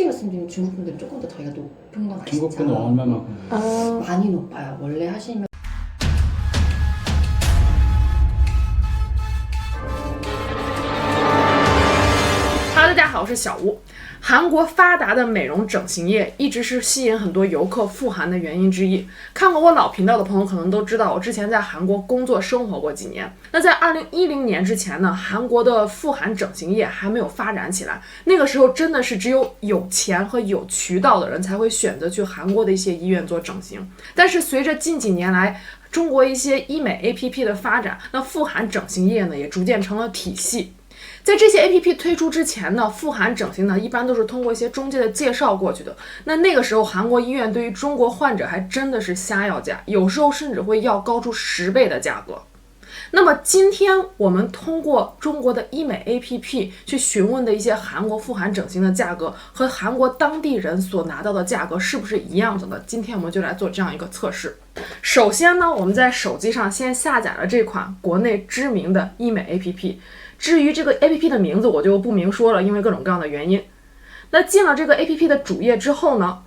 솔직히 말씀드리면 중국 분들은 조금 더 저희가 높은 건 아시죠? 중국 분은 얼마만큼? 많이 높아요. 원래 하시면 大家好，我是小吴。韩国发达的美容整形业一直是吸引很多游客赴韩的原因之一。看过我老频道的朋友可能都知道，我之前在韩国工作生活过几年。那在2010年之前呢，韩国的赴韩整形业还没有发展起来，那个时候真的是只有有钱和有渠道的人才会选择去韩国的一些医院做整形。但是随着近几年来中国一些医美 APP 的发展，那赴韩整形业呢也逐渐成了体系。在这些 APP 推出之前呢，赴韩整形呢一般都是通过一些中介的介绍过去的。那个时候韩国医院对于中国患者还真的是瞎要价，有时候甚至会要高出10倍的价格。那么今天我们通过中国的医美 APP 去询问的一些韩国赴韩整形的价格和韩国当地人所拿到的价格是不是一样的呢？今天我们就来做这样一个测试。首先呢，我们在手机上先下载了这款国内知名的医美 APP。至于这个 APP 的名字我就不明说了，因为各种各样的原因。那进了这个 APP 的主页之后呢，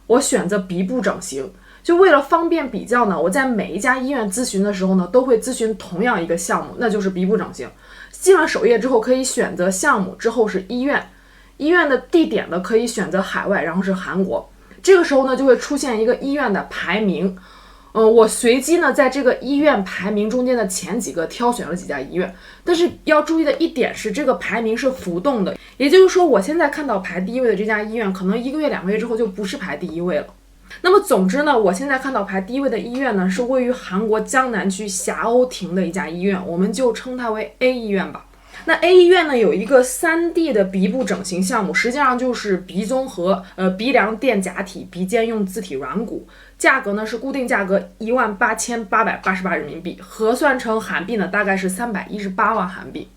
我选择鼻部整形。就为了方便比较呢，我在每一家医院咨询的时候呢，都会咨询同样一个项目，那就是鼻部整形。进了首页之后可以选择项目，之后是医院，医院的地点呢可以选择海外，然后是韩国。这个时候呢就会出现一个医院的排名。我随机呢在这个医院排名中间的前几个挑选了几家医院，但是要注意的一点是这个排名是浮动的，也就是说我现在看到排第1位的这家医院可能1个月2个月之后就不是排第1位了。那么总之呢，我现在看到排第1位的医院呢是位于韩国江南区霞鸥亭的一家医院，我们就称它为 A 医院吧。那 A 医院呢有一个3D 的鼻部整形项目，实际上就是鼻综合、鼻梁垫假体、鼻尖用自体软骨，价格呢是固定价格18888人民币，核算成韩币呢大概是318万韩币。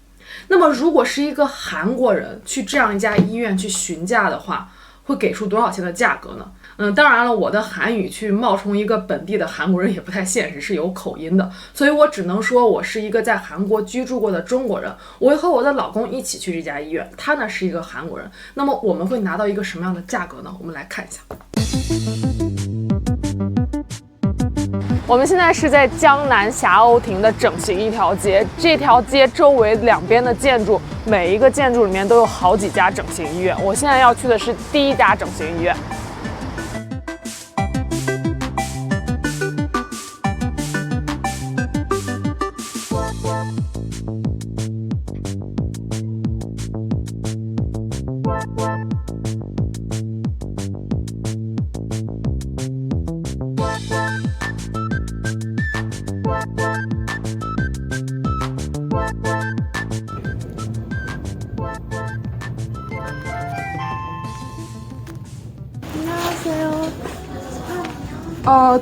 那么如果是一个韩国人去这样一家医院去询价的话，会给出多少钱的价格呢？当然了，我的韩语去冒充一个本地的韩国人也不太现实，是有口音的，所以我只能说我是一个在韩国居住过的中国人，我会和我的老公一起去这家医院，他呢是一个韩国人。那么我们会拿到一个什么样的价格呢？我们来看一下。我们现在是在江南霞鸥亭的整形一条街，这条街周围2边的建筑，每一个建筑里面都有好几家整形医院。我现在要去的是第1家整形医院。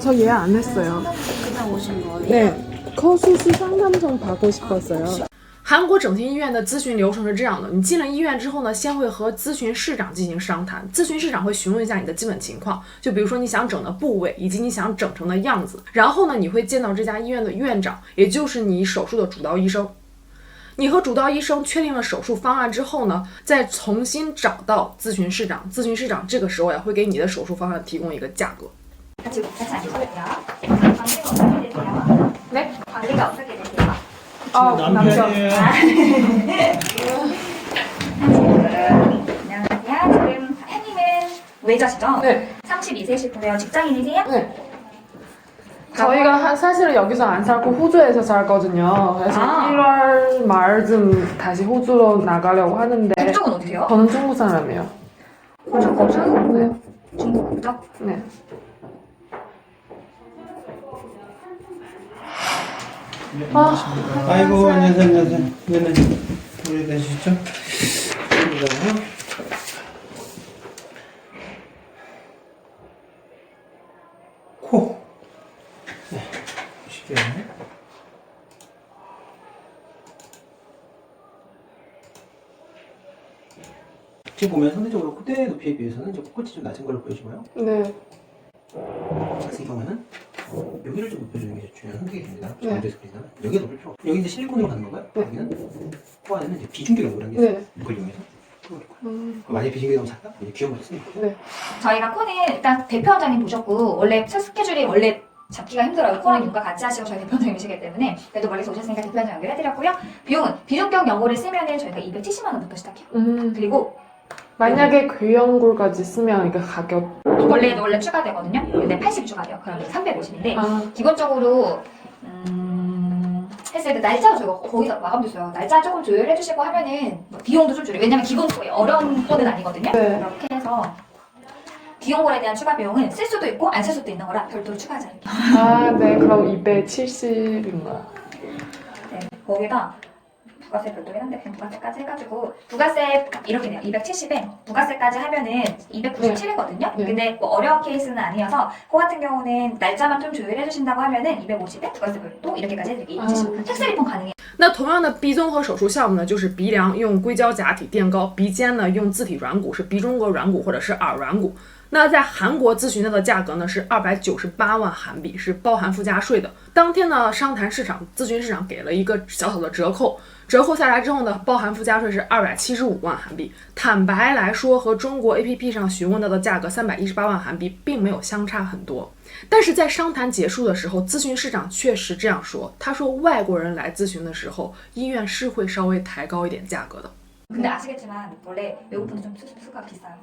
저 예약 안 했어요. 그냥 오신 거예요? 네. 거수수 상담 좀 받고 싶었어요. 韩国整形医院的咨询流程是这样的，你进了医院之后呢，先会和咨询室长进行商谈，咨询室长会询问一下你的基本情况，就比如说你想整的部位以及你想整成的样子，然后呢，你会见到这家医院的院长，也就是你手术的主刀医生。你和主刀医生确定了手术方案之后呢，再重新找到咨询室长，咨询室长这个时候呀会给你的手术方案提供一个价格。 같이 앉으실게요. 관계가 어떻게 되세요? 네? 관계가 어떻게 되세요? 남편이에요. 안녕하세요. 지금 혜님은 외자시죠? 네. 32세시고요. 직장인이세요? 네. 저희가 사실은 여기서 안 살고 호주에서 살거든요. 그래서 1월 말쯤 다시 호주로 나가려고 하는데. 국적은 어디세요? 저는 중국 사람이에요. 호주 거주? 네. 중국 국적? 네. 아이고 안녕하세요. 네네. 우리 되시죠? 코. 네. 쉽게. 지금 보면 상대적으로 콧대 높이에 비해서는 이제 코끝이 좀 낮은 걸로 보여지고요. 네. 같은 경우는 여기를 좀 높여주는 게 중요한 선택이 됩니다. 네. 강조해서 그리잖아요. 여기가 높일 필요 없고 여기 이제 실리콘으로 가는 건가요? 네. 여기는 코 안에는 이제 비중격 연구라는 게 네. 있어요. 이걸 이용해서 만약에 비신경이 너무 작다? 이제 귀여운 거 했으니까. 네. 저희가 코는 일단 대표 원장님 보셨고 원래 스케줄이 원래 잡기가 힘들어요. 코랑 윤과 같이 하시고 저희 대표 원장님이시기 때문에 그래도 멀리서 오셨으니까 대표 원장 연결해드렸고요. 비용은 비중격 연고를 쓰면은 저희가 270만 원부터 시작해요. 그리고 만약에 귀연골까지 쓰면 이게 가격 원래 추가되거든요. 근데 80 추가돼요. 그럼 350인데 기본적으로 했을 때 날짜도 저희가 거기서 마감됐어요. 날짜 조금 조율해 주시고 하면은 뭐 비용도 좀 줄여요. 왜냐면 기본 어려운 거는 아니거든요. 네. 그렇게 해서 비용골에 대한 추가 비용은 쓸 수도 있고 안 쓸 수도 있는 거라 별도로 추가하지 않을게요. 아, 네. 그럼 270인가요? 네, 거기다 부가세 별도긴 한데 그냥 부가세까지 해가지고 부가세 이렇게 돼요. 270에 부가세까지 하면은 297이거든요. 네. 근데 뭐 어려운 케이스는 아니어서 그 같은 경우는 날짜만 좀 조율해 주신다고 하면은 250에 부가세 별도 이렇게까지 해드릴게요. 270. 텍스 리폰 가능해요. 那同样的鼻综合手术项目呢，就是鼻梁用硅胶假体垫高，鼻尖呢用自体软骨，是鼻中隔软骨或者是耳软骨。那在韩国咨询到的价格呢是298万韩币，是包含附加税的。当天呢，商谈市场咨询市场给了一个小小的折扣，折扣下来之后呢，包含附加税是275万韩币。坦白来说，和中国 APP 上询问到的价格318万韩币并没有相差很多。但是在商谈结束的时候，咨询市长确实这样说，他说外国人来咨询的时候，医院是会稍微抬高一点价格的。 근데 아시겠지만 원래 외국분들 좀 수수가 비싸요.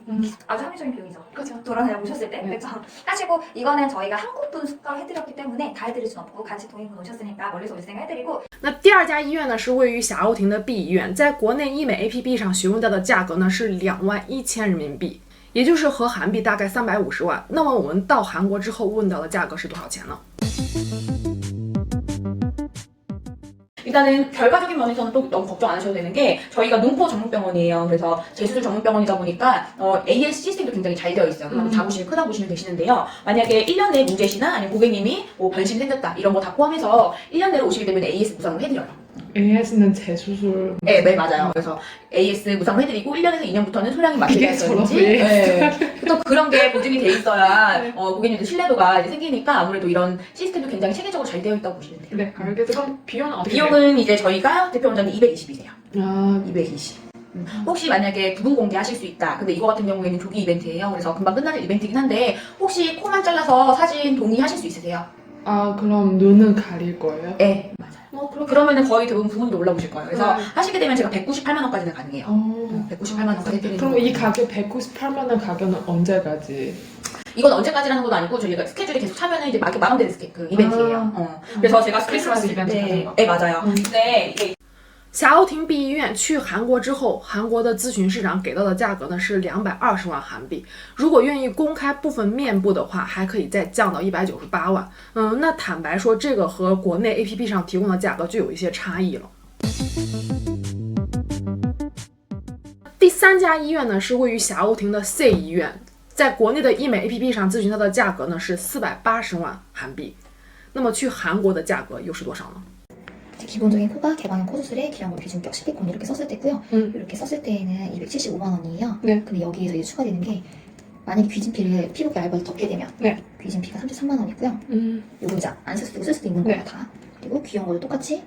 아주 합리적인 비용이죠. 그렇죠. 돌아다녀 보셨을 때. 그렇죠. 하시고 이거는 저희가 한국분 수가로 해드렸기 때문에 다 해드릴 순 없고 같이 동행분 오셨으니까 멀리서 오셨으니까 해드리고 那第二家医院呢是位于霞欧亭的 B 医院，在国内医美 APP 上询问到的价格呢是21000人民币，也就是合韩币大概350万。那么我们到韩国之后问到的价格是多少钱呢？ 일단은 결과적인 면에서는 또 너무 걱정 안 하셔도 되는 게 저희가 눈코 전문병원이에요. 그래서 재수술 전문병원이다 보니까 AS 시스템도 굉장히 잘 되어 있어요. 그럼 자부심이 크다고 보시면 되시는데요. 만약에 1년에 문제시나 아니면 고객님이 뭐 변심이 생겼다 이런 거 다 포함해서 1년 내로 오시게 되면 AS 무상으로 해드려요. AS는 재수술. 네, 네 맞아요. 그래서 AS 무상으로 해드리고 1년에서 2년부터는 소량이 맞춰져야지. 네. 또 그런 게 보증이 돼 있어야 고객님들 신뢰도가 이제 생기니까 아무래도 이런 시스템도 굉장히 체계적으로 잘 되어 있다고 보시면 돼요. 네, 알겠어요. 그럼 비용은 어떻게 돼요? 비용은 이제 저희가 대표 원장님 220이세요. 아, 220. 혹시 만약에 부분 공개하실 수 있다. 근데 이거 같은 경우에는 조기 이벤트예요. 그래서 금방 끝나는 이벤트이긴 한데 혹시 코만 잘라서 사진 동의하실 수 있으세요? 아 그럼 눈은 가릴 거예요? 네, 맞아요. 그러면은 거의 대부분 부분도 올라오실 거예요. 그래서 네. 하시게 되면 제가 198만 원까지는 가능해요. 198만 원까지 해드리는 그럼 거예요. 이 가격 198만 원 가격은 언제까지? 이건 언제까지라는 것도 아니고 저희가 스케줄이 계속 차면은 이제 마감되는 그 이벤트예요. 그래서 제가 크리스마스 스케줄 이벤트 같은 네, 거. 네 맞아요. 근데 이게 霞欧亭 B 医院去韩国之后，韩国的咨询市场给到的价格呢是220万韩币。如果愿意公开部分面部的话，还可以再降到198万。那坦白说，这个和国内 APP 上提供的价格就有一些差异了。第三家医院呢是位于霞欧亭的 C 医院，在国内的医美 APP 上咨询到的价格呢是480万韩币。那么去韩国的价格又是多少呢？ 기본적인 코가 개방형 코수술에 기형으로 비중격 실리콘 이렇게 썼을 때고요. 이렇게 썼을 때에는 275만 원이에요. 네. 근데 여기에서 이제 추가되는 게 만약에 귀진피를 피부가 얇아서 덮게 되면 네. 귀진피가 33만 원이고요. 요거 이제 안 쓸 수도 있고 쓸 수도 있는 네. 거예요 다. 그리고 귀형고도 똑같이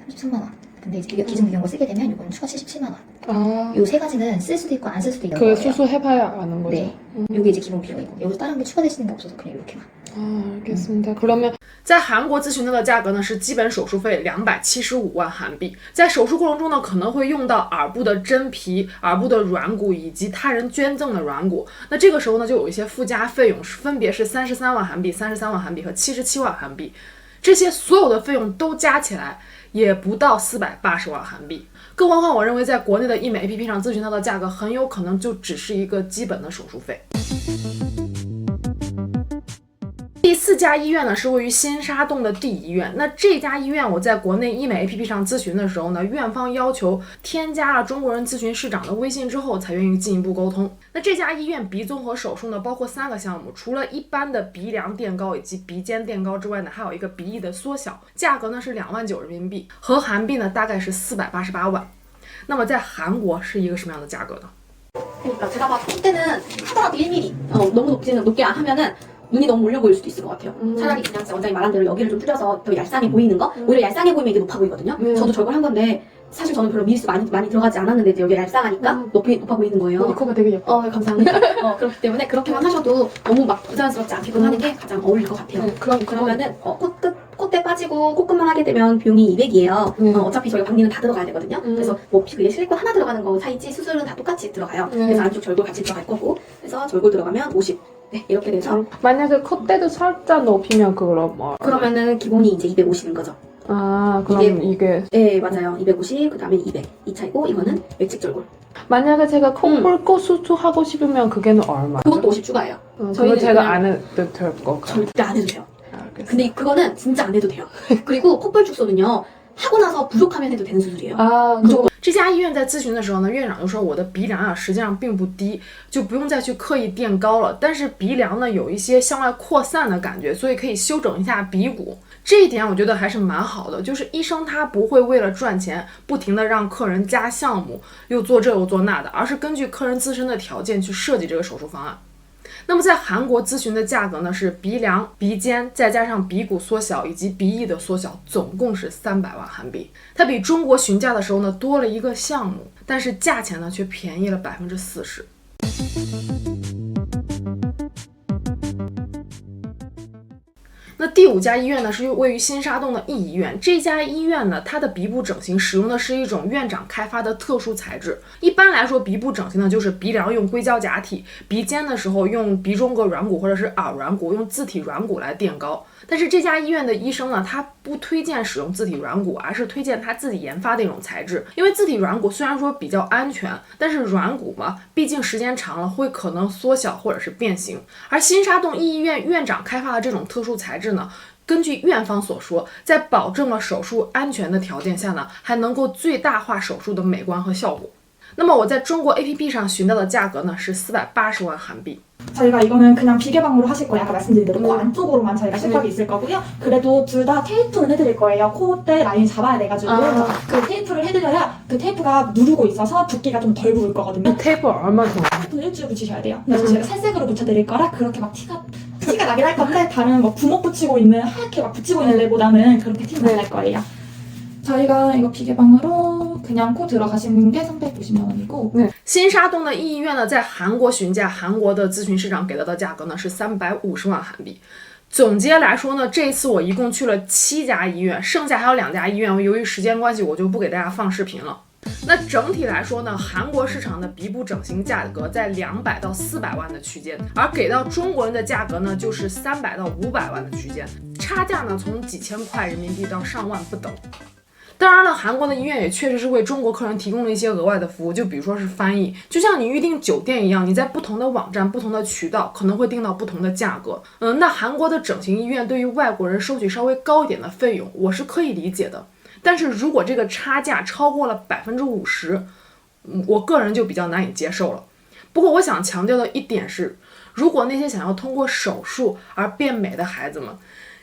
33만 원. 근데 이제 기존 귀형고 쓰게 되면 이거는 추가 77만 원. 아, 요 세 가지는 쓸 수도 있고 안 쓸 수도 있는 그 거예요. 수술해봐야 아는 거죠? 네. 요게 이제 기본 비용이고 여기서 다른 게 추가되시는 게 없어서 그냥 이렇게만. 아, 알겠습니다. 그러면 在韩国咨询到的价格呢是基本手术费275万韩币，在手术过程中呢可能会用到耳部的真皮、耳部的软骨以及他人捐赠的软骨。那这个时候呢就有一些附加费用，分别是33万韩币、33万韩币和77万韩币。这些所有的费用都加起来也不到480万韩币。更何况我认为在国内的医美 APP 上咨询到的价格很有可能就只是一个基本的手术费。第四家医院呢是位于新沙洞的 D 医院。那这家医院我在国内医美 APP 上咨询的时候呢，院方要求添加了中国人咨询市长的微信之后才愿意进一步沟通。那这家医院鼻综合手术呢包括3个项目，除了一般的鼻梁垫高以及鼻尖垫高之外呢，还有一个鼻翼的缩小，价格呢是29000人民币，合韩币呢大概是488万。那么在韩国是一个什么样的价格呢？ 그러니까 제가 봤을 때는 하더라도 1mm 너무 높게 안 하면은 눈이 너무 몰려 보일 수도 있을 것 같아요. 차라리 그냥 원장님 말한 대로 여기를 좀 줄여서 더 얄쌍해 보이는 거 오히려 얄쌍해 보이면 이게 높아 보이거든요. 저도 저걸 한 건데 사실 저는 별로 미리수 많이 들어가지 않았는데 이제 여기 얄쌍하니까 높아 보이는 거예요. 이 코가 되게 예뻐. 감사합니다. 그렇기 때문에 그렇게만 하셔도 너무 막 부자연스럽지 않게끔 하는 게 가장 어울릴 것 같아요. 그러면은 콧대 빠지고 콧끝만 하게 되면 비용이 200이에요. 어차피 저희가 박리는 다 들어가야 되거든요. 그래서 뭐 그게 실리콘 하나 들어가는 거 차이지 수술은 다 똑같이 들어가요. 그래서 안쪽 절골 같이 들어갈 거고, 그래서 절골 들어가면 50. 네, 이렇게 돼서 만약에 콧대도 살짝 높이면 그럼 뭐? 그러면은 기본이 이제 250인 거죠. 아, 그럼 이게 네, 맞아요. 250, 그 다음에 200. 이 차이고, 이거는 외측 절골. 만약에 제가 콧볼코 수술하고 싶으면 그게는 얼마? 그것도 50 추가해요. 그거 저희는 제가 그냥- 안 해도 될 거. 절대 안 해도 돼요. 알겠어. 근데 그거는 진짜 안 해도 돼요. 그리고 콧볼 축소는요, 하고 나서 부족하면 해도 되는 수술이에요.啊， 무조건 这家医院在咨询的时候呢，院长就说我的鼻梁啊实际上并不低，就不用再去刻意垫高了。但是鼻梁呢有一些向外扩散的感觉，所以可以修整一下鼻骨。这一点我觉得还是蛮好的，就是医生他不会为了赚钱不停的让客人加项目，又做这又做那的，而是根据客人自身的条件去设计这个手术方案。那么在韩国咨询的价格呢是鼻梁、鼻尖再加上鼻骨缩小以及鼻翼的缩小，总共是300万韩币。它比中国询价的时候呢多了一个项目，但是价钱呢却便宜了40%。那第5家医院呢是位于新沙洞的 E 医院。这家医院呢，它的鼻部整形使用的是一种院长开发的特殊材质。一般来说，鼻部整形呢就是鼻梁用硅胶假体，鼻尖的时候用鼻中隔软骨或者是耳软骨用自体软骨来垫高。但是这家医院的医生呢，他不推荐使用自体软骨，而是推荐他自己研发的一种材质。因为自体软骨虽然说比较安全，但是软骨嘛，毕竟时间长了会可能缩小或者是变形。而新沙洞 E 医院院长开发的这种特殊材质呢，根据院方所说，在保证了手术安全的条件下呢，还能够最大化手术的美观和效果。那么我在中国 APP 上寻到的价格呢是480万韩币。 저희가 이거는 그냥 비계방으로 하실 거예요. 아까 말씀드린 대로 코 안쪽으로만 저희가 실밥이 있을 거고요. 그래도 둘 다 테이프는 해드릴 거예요. 콧대 라인 잡아야 돼가지고 그 테이프를 해드려야 그 테이프가 누르고 있어서 붓기가 좀 덜 부을 거거든요. 테이프 얼마 정도? 테이프는 일주일 붙이셔야 돼요. 그래서 제가 살색으로 붙여드릴 거라 그렇게 막 티가 나긴 할 건데 다른 뭐 부목 붙이고 있는 하얗게 막 붙이고 있는 데보다는 그렇게 티는 안 날 거예요. 저희가 이거 비계방으로 그냥 코 들어가시는 게 350만 원이고 新沙洞的 E 医院呢，在韩国询价，韩国的咨询市场给到的价格呢是350万韩币。总结来说呢，这一次我一共去了7家医院，剩下还有2家医院，由于时间关系，我就不给大家放视频了。那整体来说呢，韩国市场的鼻部整形价格在200到400万的区间，而给到中国人的价格呢，就是300到500万的区间，差价呢从几千块人民币到上万不等。当然了，韩国的医院也确实是为中国客人提供了一些额外的服务，就比如说是翻译，就像你预订酒店一样，你在不同的网站、不同的渠道可能会订到不同的价格。那韩国的整形医院对于外国人收取稍微高一点的费用，我是可以理解的。但是如果这个差价超过了50%，我个人就比较难以接受了。不过我想强调的一点是，如果那些想要通过手术而变美的孩子们，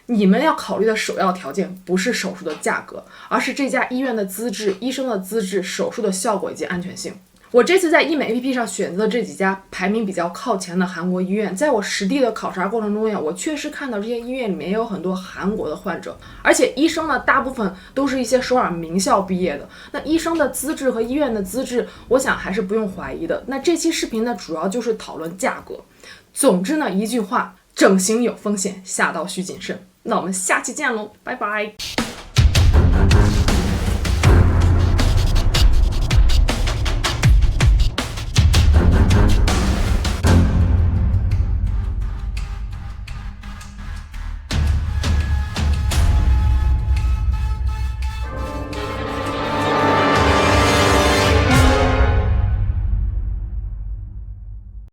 你们要考虑的首要条件不是手术的价格，而是这家医院的资质、医生的资质、手术的效果以及安全性。我这次在医美 APP 上选择的这几家排名比较靠前的韩国医院，在我实地的考察过程中呀，我确实看到这些医院里面也有很多韩国的患者，而且医生呢，大部分都是一些首尔名校毕业的。那医生的资质和医院的资质，我想还是不用怀疑的。那这期视频呢，主要就是讨论价格。总之呢，一句话，整形有风险，下刀需谨慎。那我们下期见喽，拜拜。